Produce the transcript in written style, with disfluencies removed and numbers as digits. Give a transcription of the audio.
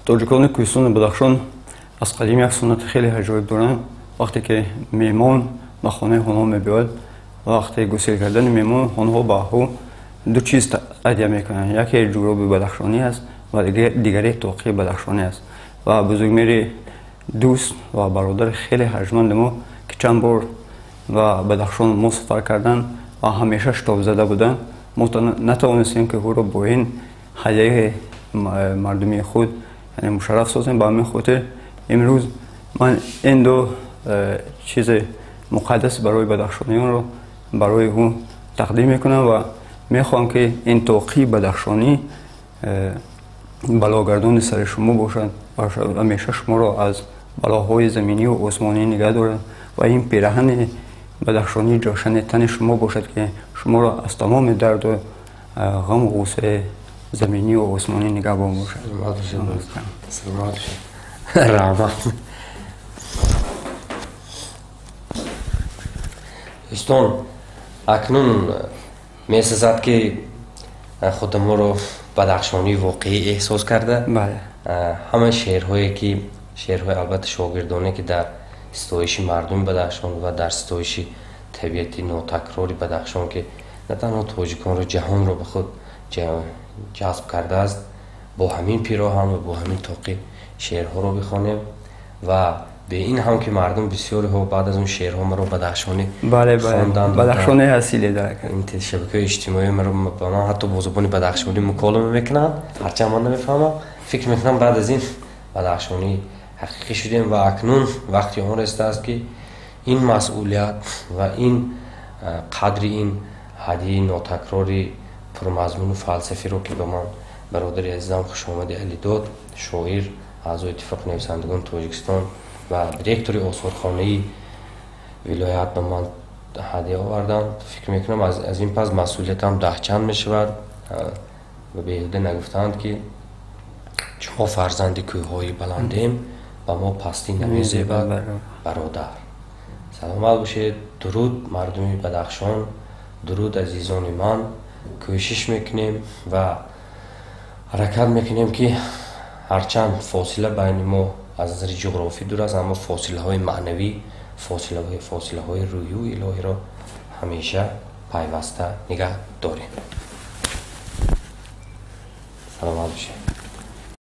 тоҷикони кӯҳистони Бадахшон аз қадим як суннати хеле аҷоиб доранд. вақте ки меҳмон ба хонаи онҳо мебиёд, вақте гусел кардани меҳмон, онҳо ба ӯ ду чиз ҳадия мекунанд. яке ҷуроби бадахшонӣ аст ва дигаре тоқии бадахшонӣ аст. ва бузургмери дӯст ва бародари хеле арҷманди мо ки чанд бор ва Бадахшон мо сафар кардан ва ҳамеша шитобзада буданд, мо натавонистем ки ӯро бо ин ҳадияи мардуми худ мушарраф созем. ба ҳамин хотир имрӯз ман ин ду чизи муқаддас барои бадахшониёнро барои ӯ тақдим мекунам ва мехоҳам ки ин тоқии бадахшонӣ балогардони сари шумо бошад ва ҳамеша шуморо аз балоҳои заминию осмонӣ нигоҳ дорад ва ин пираҳани бадахшонӣ ҷӯшани тани шумо бошад ки шуморо аз тамоми дарду ғаму ғусаи заминию осмонӣ нигоҳбон бошад. дӯстон, акнун месазад ки худаморо бадахшонӣ воқеӣ эҳсос карда. ҳама шеърҳое ки шеърҳои албатта шогирдоне ки дар ситоиши мардуми Бадахшон ва дар ситоиши табиати нотакрори Бадахшон ки на танҳо тоҷиконро ҷаҳонро ба худ ҷазб кардааст, бо ҳамин пироҳан ва бо ҳамин тоқӣ шеърҳоро бихонем ва бе ин ҳам ки мардум бисёриҳо баъд аз он шеърҳо маро бадахшонӣ хонданд. бадахшони асиле даракад. шабакаҳои иҷтимоӣ маро ба ман ҳатто бо зубони бадахшонӣ муколима мекунанд, ҳарчанд ман намефаҳмам. фикр мекунам баъд аз ин бадахшонӣ ҳақиқӣ шудем ва акнун вақти он растааст ки ин масъулият ва ин қадри ин ҳадияи нотакрори пурмазмуну фалсафиро ки ба ман бародари азизам хушомади Али дод, шоир, аъзои иттифоқи нависандагони Тоҷикистон ва директори осорхонаи вилоят ба ман ҳадия оварданд. фикр мекунам аз ин пас масъулиятам даҳчанд мешавад ва беҳуда нагуфтанд ки чунко фарзанди кӯҳҳои баландем ба мо пастӣ намезебад бародар. саломат бошед. дуруд мардуми Бадахшон, дуруд азизони ман. кӯшиш мекунем ва ҳаракат мекунем ки ҳарчанд фосила байни мо аз назари ҷуғрофӣ дур аст, аммо фосилаҳои маънавӣ, фосилаҳои рӯҳию илоҳиро ҳамеша пайваста нигоҳ дорем. саломат бошед.